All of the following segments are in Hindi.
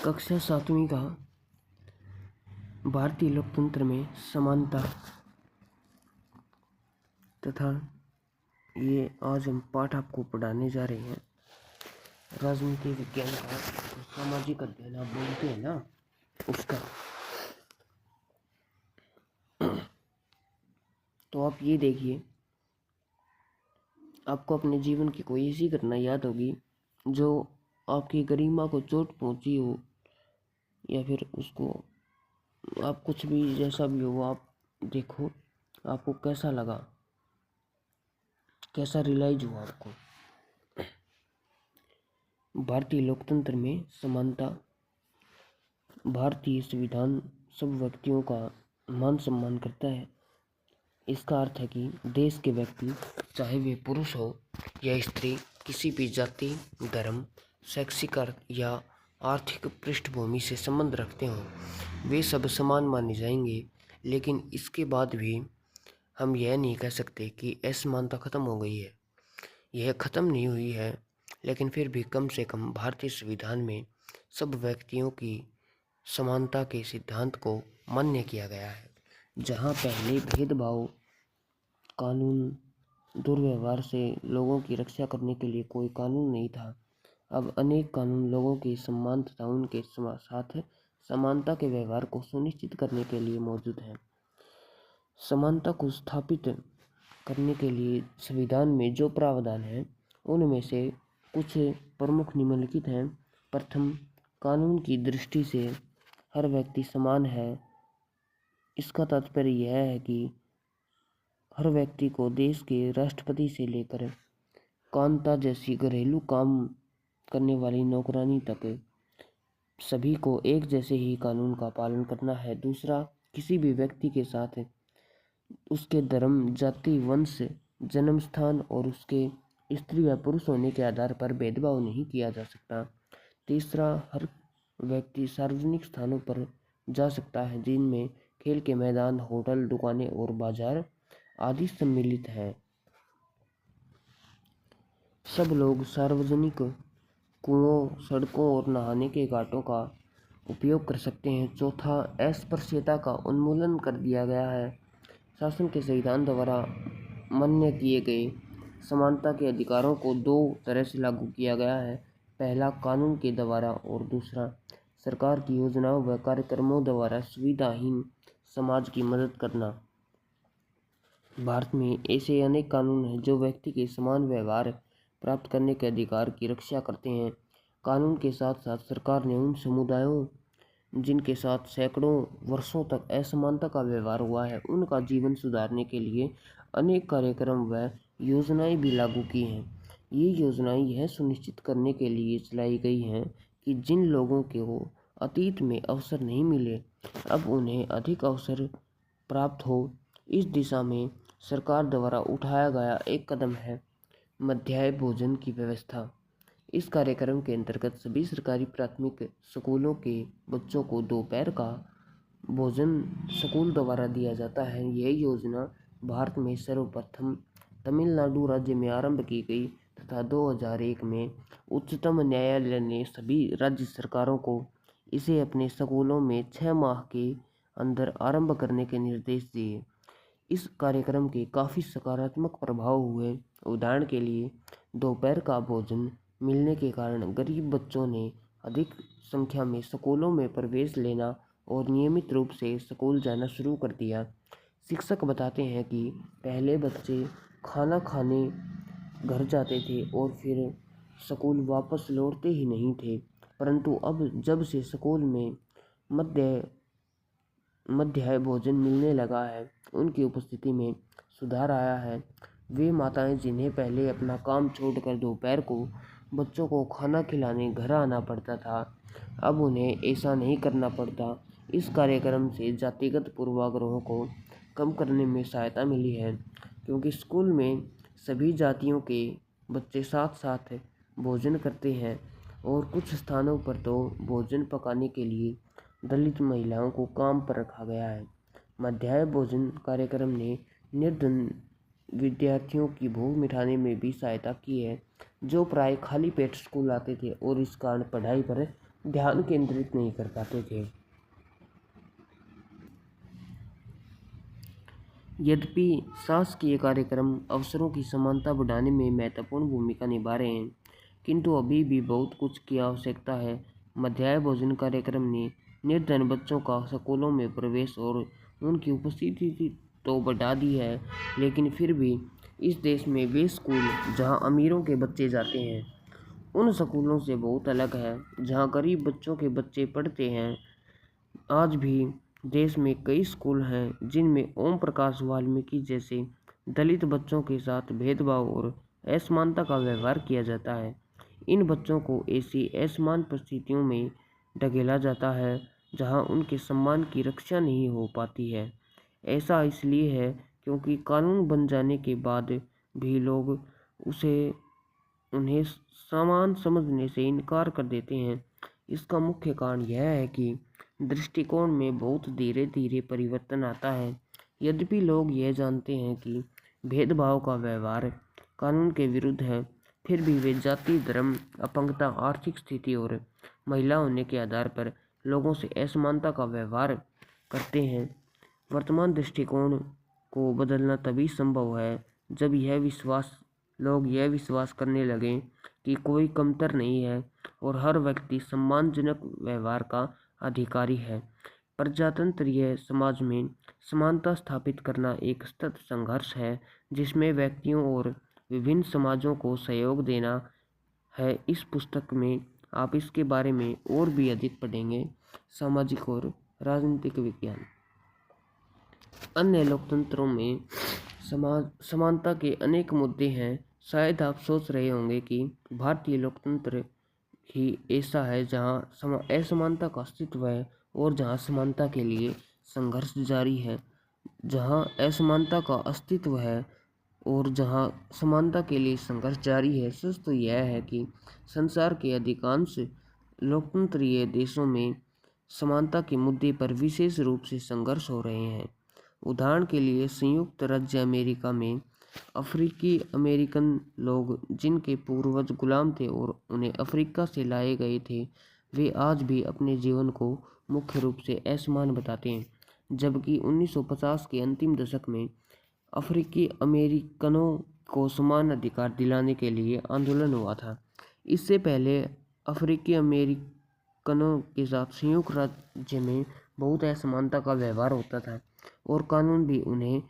कक्षा 7वीं का भारतीय लोकतंत्र में समानता तथा ये आज हम पाठ आपको पढ़ाने जा रहे हैं राजनीति विज्ञान का। सामाजिक अध्ययन आप बोलते हैं ना, उसका। तो आप ये देखिए, आपको अपने जीवन की कोई ऐसी घटना याद होगी जो आपकी गरिमा को चोट पहुंची हो, या फिर उसको आप कुछ भी जैसा भी हो आप देखो, आपको कैसा लगा, कैसा रियलाइज हुआ आपको। भारतीय लोकतंत्र में समानता। भारतीय संविधान सब व्यक्तियों का मान सम्मान करता है। इसका अर्थ है कि देश के व्यक्ति, चाहे वे पुरुष हो या स्त्री, किसी भी जाति, धर्म, शैक्षिक या आर्थिक पृष्ठभूमि से संबंध रखते हों, वे सब समान माने जाएंगे। लेकिन इसके बाद भी हम यह नहीं कह सकते कि असमानता खत्म हो गई है। यह खत्म नहीं हुई है, लेकिन फिर भी कम से कम भारतीय संविधान में सब व्यक्तियों की समानता के सिद्धांत को मान्य किया गया है। जहाँ पहले भेदभाव, कानून, दुर्व्यवहार से लोगों की रक्षा करने के लिए कोई कानून नहीं था, अब अनेक कानून लोगों के सम्मान तथा उनके साथ समानता के व्यवहार को सुनिश्चित करने के लिए मौजूद हैं। समानता को स्थापित करने के लिए संविधान में जो प्रावधान हैं, उनमें से कुछ प्रमुख निम्नलिखित हैं। प्रथम, कानून की दृष्टि से हर व्यक्ति समान है। इसका तात्पर्य यह है कि हर व्यक्ति को देश के राष्ट्रपति से लेकर कांता जैसी घरेलू काम करने वाली नौकरानी तक सभी को एक जैसे ही कानून का पालन करना है। दूसरा, किसी भी व्यक्ति के साथ उसके धर्म, जाति, वंश, जन्म स्थान और उसके स्त्री या पुरुष होने के आधार पर भेदभाव नहीं किया जा सकता। तीसरा, हर व्यक्ति सार्वजनिक स्थानों पर जा सकता है जिनमें खेल के मैदान, होटल, दुकानें और बाजार आदि सम्मिलित हैं। सब लोग सार्वजनिक कुओं, सड़कों और नहाने के घाटों का उपयोग कर सकते हैं। चौथा, अस्पृश्यता का उन्मूलन कर दिया गया है। शासन के संविधान द्वारा मान्य किए गए समानता के अधिकारों को दो तरह से लागू किया गया है। पहला, कानून के द्वारा, और दूसरा, सरकार की योजनाओं व कार्यक्रमों द्वारा सुविधाहीन समाज की मदद करना। भारत में ऐसे अनेक कानून हैं जो व्यक्ति के समान व्यवहार प्राप्त करने के अधिकार की रक्षा करते हैं। कानून के साथ साथ सरकार ने उन समुदायों जिनके साथ सैकड़ों वर्षों तक असमानता का व्यवहार हुआ है, उनका जीवन सुधारने के लिए अनेक कार्यक्रम व योजनाएं भी लागू की हैं। ये योजनाएं यह सुनिश्चित करने के लिए चलाई गई हैं कि जिन लोगों को अतीत में अवसर नहीं मिले, अब उन्हें अधिक अवसर प्राप्त हो। इस दिशा में सरकार द्वारा उठाया गया एक कदम है मध्याह्न भोजन की व्यवस्था। इस कार्यक्रम के अंतर्गत सभी सरकारी प्राथमिक स्कूलों के बच्चों को दोपहर का भोजन स्कूल द्वारा दिया जाता है। यह योजना भारत में सर्वप्रथम तमिलनाडु राज्य में आरंभ की गई तथा 2001 में उच्चतम न्यायालय ने सभी राज्य सरकारों को इसे अपने स्कूलों में 6 माह के अंदर आरंभ करने के निर्देश दिए। इस कार्यक्रम के काफ़ी सकारात्मक प्रभाव हुए। उदाहरण के लिए, दोपहर का भोजन मिलने के कारण गरीब बच्चों ने अधिक संख्या में स्कूलों में प्रवेश लेना और नियमित रूप से स्कूल जाना शुरू कर दिया। शिक्षक बताते हैं कि पहले बच्चे खाना खाने घर जाते थे और फिर स्कूल वापस लौटते ही नहीं थे, परंतु अब जब से स्कूल में मध्याह्न भोजन मिलने लगा है, उनकी उपस्थिति में सुधार आया है। वे माताएं जिन्हें पहले अपना काम छोड़कर दोपहर को बच्चों को खाना खिलाने घर आना पड़ता था, अब उन्हें ऐसा नहीं करना पड़ता। इस कार्यक्रम से जातिगत पूर्वाग्रहों को कम करने में सहायता मिली है, क्योंकि स्कूल में सभी जातियों के बच्चे साथ साथ भोजन करते हैं और कुछ स्थानों पर तो भोजन पकाने के लिए दलित महिलाओं को काम पर रखा गया है। मध्याह्न भोजन कार्यक्रम ने निर्धन विद्यार्थियों की भूख मिटाने में भी सहायता की है, जो प्राय खाली पेट स्कूल आते थे और इस कारण पढ़ाई पर ध्यान केंद्रित नहीं कर पाते थे। यद्यपि शासकीय कार्यक्रम अवसरों की समानता बढ़ाने में महत्वपूर्ण भूमिका निभा रहे हैं, किंतु अभी भी बहुत कुछ की आवश्यकता है। मध्याह्न भोजन कार्यक्रम ने निर्धन बच्चों का स्कूलों में प्रवेश और उनकी उपस्थिति तो बढ़ा दी है, लेकिन फिर भी इस देश में वे स्कूल जहां अमीरों के बच्चे जाते हैं उन स्कूलों से बहुत अलग है जहां गरीब बच्चों के बच्चे पढ़ते हैं। आज भी देश में कई स्कूल हैं जिनमें ओम प्रकाश वाल्मीकि जैसे दलित बच्चों के साथ भेदभाव और असमानता का व्यवहार किया जाता है। इन बच्चों को ऐसी असमान परिस्थितियों में ढकेला जाता है जहां उनके सम्मान की रक्षा नहीं हो पाती है। ऐसा इसलिए है क्योंकि कानून बन जाने के बाद भी लोग उसे उन्हें समान समझने से इनकार कर देते हैं। इसका मुख्य कारण यह है कि दृष्टिकोण में बहुत धीरे धीरे परिवर्तन आता है। यद्यपि लोग यह जानते हैं कि भेदभाव का व्यवहार कानून के विरुद्ध है, फिर भी वे जाति, धर्म, अपंगता, आर्थिक स्थिति और महिला होने के आधार पर लोगों से असमानता का व्यवहार करते हैं। वर्तमान दृष्टिकोण को बदलना तभी संभव है जब लोग यह विश्वास करने लगें कि कोई कमतर नहीं है और हर व्यक्ति सम्मानजनक व्यवहार का अधिकारी है। प्रजातंत्रीय समाज में समानता स्थापित करना एक सतत संघर्ष है जिसमें व्यक्तियों और विभिन्न समाजों को सहयोग देना है। इस पुस्तक में आप इसके बारे में और भी अधिक पढ़ेंगे। सामाजिक और राजनीतिक विज्ञान। अन्य लोकतंत्रों में समानता के अनेक मुद्दे हैं। शायद आप सोच रहे होंगे कि भारतीय लोकतंत्र ही ऐसा है जहां असमानता का अस्तित्व है और जहां समानता के लिए संघर्ष जारी है। जहां असमानता का अस्तित्व है और जहां समानता के लिए संघर्ष जारी है, सच तो यह है कि संसार के अधिकांश लोकतंत्रीय देशों में समानता के मुद्दे पर विशेष रूप से संघर्ष हो रहे हैं। उदाहरण के लिए संयुक्त राज्य अमेरिका में अफ्रीकी अमेरिकन लोग जिनके पूर्वज गुलाम थे और उन्हें अफ्रीका से लाए गए थे, वे आज भी अपने जीवन को मुख्य रूप से असमान बताते हैं। जबकि 1950 के अंतिम दशक में अफ्रीकी अमेरिकनों को समान अधिकार दिलाने के लिए आंदोलन हुआ था। इससे पहले अफ्रीकी अमेरिकनों के साथ संयुक्त राज्य में बहुत असमानता का व्यवहार होता था और कानून भी उन्हें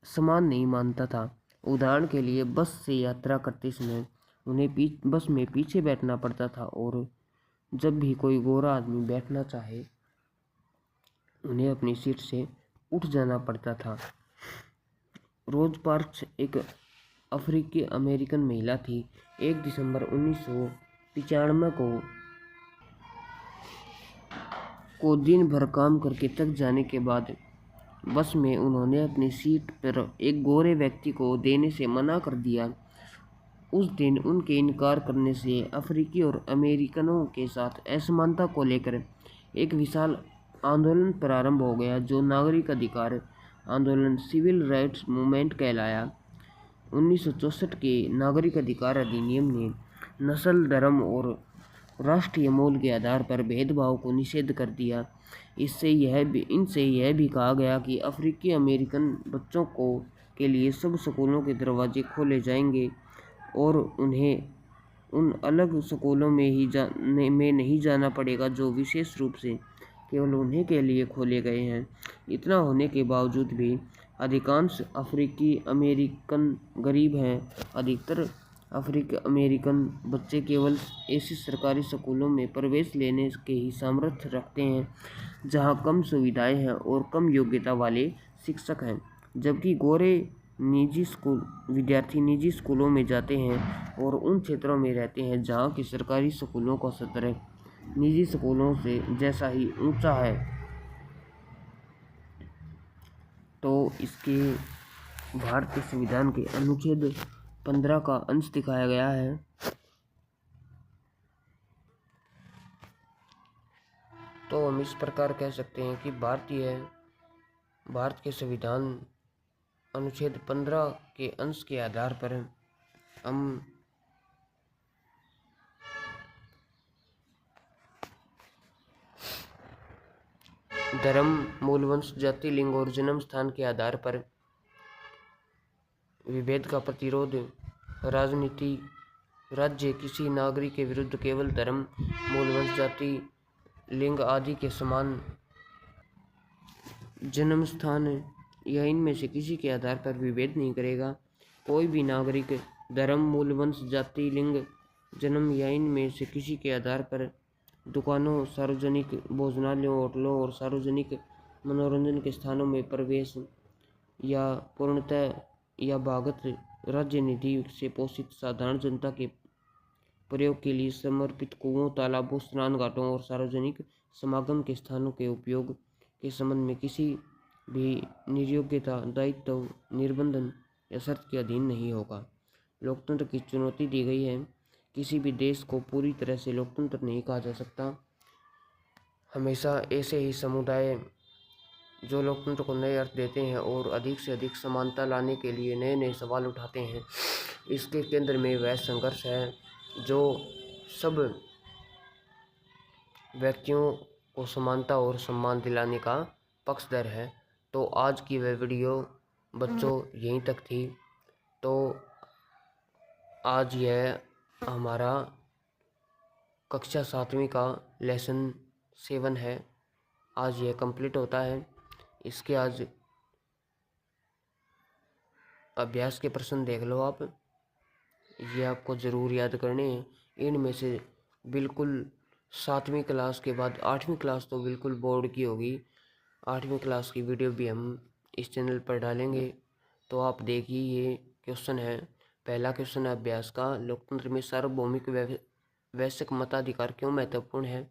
समान नहीं मानता था। उदाहरण के लिए बस से यात्रा करते समय उन्हें बस में पीछे बैठना पड़ता था और जब भी कोई गोरा आदमी बैठना चाहे उन्हें अपनी सीट से उठ जाना पड़ता था। रोज पार्क्स एक अफ्रीकी अमेरिकन महिला थी। 1 दिसंबर 1995 को दिन भर काम करके थक जाने के बाद बस में उन्होंने अपनी सीट पर एक गोरे व्यक्ति को देने से मना कर दिया। उस दिन उनके इनकार करने से अफ्रीकी और अमेरिकनों के साथ असमानता को लेकर एक विशाल आंदोलन प्रारंभ हो गया जो नागरिक अधिकार आंदोलन सिविल राइट्स मूवमेंट कहलाया। 1964 के नागरिक अधिकार अधिनियम ने नस्ल, धर्म और राष्ट्रीय मूल के आधार पर भेदभाव को निषेध कर दिया। इनसे यह भी कहा गया कि अफ्रीकी अमेरिकन बच्चों के लिए सब स्कूलों के दरवाजे खोले जाएंगे और उन्हें उन अलग स्कूलों में नहीं जाना पड़ेगा जो विशेष रूप से केवल उन्हीं के लिए खोले गए हैं। इतना होने के बावजूद भी अधिकांश अफ्रीकी अमेरिकन गरीब हैं। अधिकतर अफ्रीकी अमेरिकन बच्चे केवल ऐसे सरकारी स्कूलों में प्रवेश लेने के ही सामर्थ्य रखते हैं जहां कम सुविधाएं हैं और कम योग्यता वाले शिक्षक हैं, जबकि गोरे विद्यार्थी निजी स्कूलों में जाते हैं और उन क्षेत्रों में रहते हैं जहां की सरकारी स्कूलों का स्तर निजी स्कूलों से जैसा ही ऊंचा है। तो इसके भारतीय संविधान के अनुच्छेद 15 का अंश दिखाया गया है। तो हम इस प्रकार कह सकते हैं कि भारत के संविधान अनुच्छेद 15 के अंश के आधार पर हम धर्म, मूल वंश, जाति, लिंग और जन्म स्थान के आधार पर विभेद का प्रतिरोध। राजनीति राज्य किसी नागरिक के विरुद्ध केवल धर्म, मूल वंश, जाति, लिंग आदि के समान जन्म स्थान या इनमें से किसी के आधार पर विभेद नहीं करेगा। कोई भी नागरिक धर्म, मूल वंश, जाति, लिंग, जन्म या इनमें से किसी के आधार पर दुकानों, सार्वजनिक भोजनालयों, होटलों और सार्वजनिक मनोरंजन के स्थानों में प्रवेश या पूर्णतः या भागत राज्य निधि से पोषित साधारण जनता के प्रयोग के लिए समर्पित कुओं, तालाबों, स्नान घाटों और सार्वजनिक समागम के स्थानों के उपयोग के संबंध में किसी भी निर्योग्यता, दायित्व, निर्बंधन या शर्त के अधीन नहीं होगा। लोकतंत्र की चुनौती दी गई है। किसी भी देश को पूरी तरह से लोकतंत्र नहीं कहा जा सकता। हमेशा ऐसे ही समुदाय जो लोकतंत्र को नए अर्थ देते हैं और अधिक से अधिक समानता लाने के लिए नए नए सवाल उठाते हैं, इसके केंद्र में वह संघर्ष है जो सब व्यक्तियों को समानता और सम्मान दिलाने का पक्षधर है। तो आज की वह वीडियो बच्चों यहीं तक थी। तो आज यह हमारा कक्षा 7वीं का लेसन 7 है। आज यह कंप्लीट होता है। इसके आज अभ्यास के प्रश्न देख लो आप, ये आपको ज़रूर याद करने हैं। इनमें से बिल्कुल 7वीं क्लास के बाद 8वीं क्लास तो बिल्कुल बोर्ड की होगी। 8वीं क्लास की वीडियो भी हम इस चैनल पर डालेंगे। तो आप देखिए, ये क्वेश्चन है। पहला क्वेश्चन है अभ्यास का, लोकतंत्र में सार्वभौमिक वैश्विक मताधिकार क्यों महत्वपूर्ण है।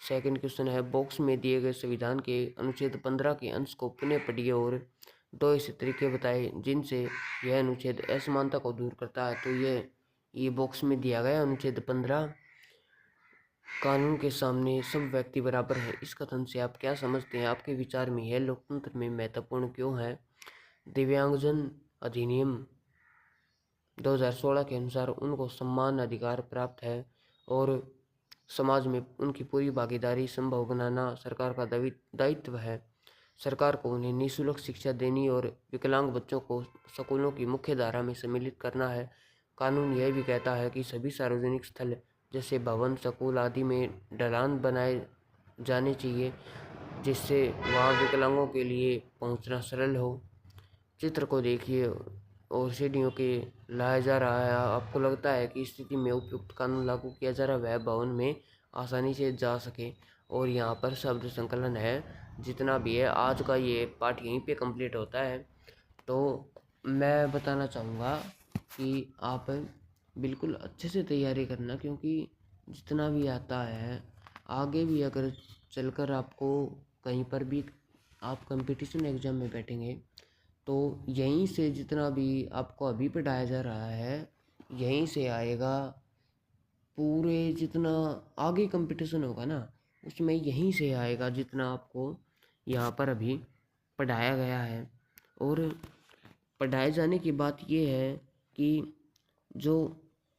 सेकंड क्वेश्चन है, बॉक्स में दिए गए संविधान के अनुच्छेद 15 के अंश को पुनः पढ़िए और 2 ऐसे तरीके बताए जिनसे यह अनुच्छेद असमानता को दूर करता है। तो ये बॉक्स में दिया गया अनुच्छेद 15, कानून के सामने सब व्यक्ति बराबर है। इस कथन से आप क्या समझते हैं? आपके विचार में यह लोकतंत्र में महत्वपूर्ण क्यों है? दिव्यांगजन अधिनियम 2016 के अनुसार उनको समान अधिकार प्राप्त है और समाज में उनकी पूरी भागीदारी संभव बनाना सरकार का दायित्व है। सरकार को उन्हें निःशुल्क शिक्षा देनी और विकलांग बच्चों को स्कूलों की मुख्य धारा में सम्मिलित करना है। कानून यह भी कहता है कि सभी सार्वजनिक स्थल जैसे भवन, स्कूल आदि में ढलान बनाए जाने चाहिए जिससे वहाँ विकलांगों के लिए पहुँचना सरल हो। चित्र को देखिए और सीढ़ियों के लाया जा रहा है। आपको लगता है कि स्थिति में उपयुक्त कानून लागू किया जा रहा है, वह भवन में आसानी से जा सके। और यहाँ पर शब्द संकलन है जितना भी है। आज का ये पाठ यहीं पे कंप्लीट होता है। तो मैं बताना चाहूँगा कि आप बिल्कुल अच्छे से तैयारी करना, क्योंकि जितना भी आता है आगे भी अगर चलकर आपको कहीं पर भी आप कंपटीशन एग्ज़ाम में बैठेंगे तो यहीं से जितना भी आपको अभी पढ़ाया जा रहा है यहीं से आएगा। पूरे जितना आगे कंपटीशन होगा ना उसमें यहीं से आएगा जितना आपको यहाँ पर अभी पढ़ाया गया है। और पढ़ाए जाने की बात ये है कि जो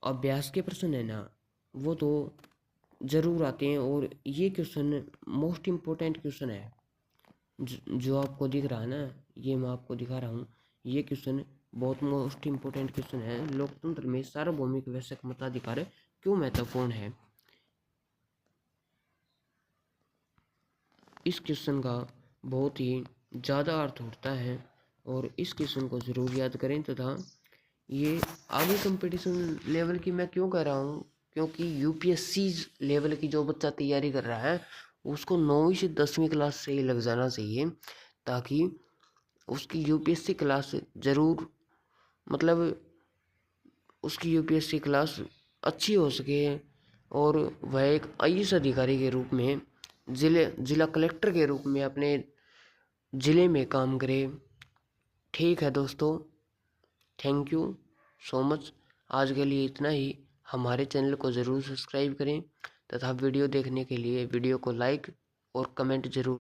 अभ्यास के प्रश्न है ना वो तो ज़रूर आते हैं। और ये क्वेश्चन मोस्ट इम्पोर्टेंट क्वेश्चन है जो आपको दिख रहा है ना, ये मैं आपको दिखा रहा हूँ। ये क्वेश्चन बहुत मोस्ट इम्पोर्टेंट क्वेश्चन है। लोकतंत्र में सार्वभौमिक वैश्विक मताधिकार क्यों महत्वपूर्ण है। इस क्वेश्चन का बहुत ही ज़्यादा अर्थ होता है और इस क्वेश्चन को ज़रूर याद करें। तथा ये आगे कंपटीशन लेवल की मैं क्यों कह रहा हूँ, क्योंकि यूपीएससी लेवल की जो बच्चा तैयारी कर रहा है उसको 9वीं से 10वीं क्लास से ही लग जाना चाहिए, ताकि उसकी यूपीएससी क्लास ज़रूर मतलब उसकी यूपीएससी क्लास अच्छी हो सके और वह एक आईएएस अधिकारी के रूप में जिला कलेक्टर के रूप में अपने ज़िले में काम करे। ठीक है दोस्तों, थैंक यू सो मच। आज के लिए इतना ही। हमारे चैनल को ज़रूर सब्सक्राइब करें तथा वीडियो देखने के लिए वीडियो को लाइक और कमेंट ज़रूर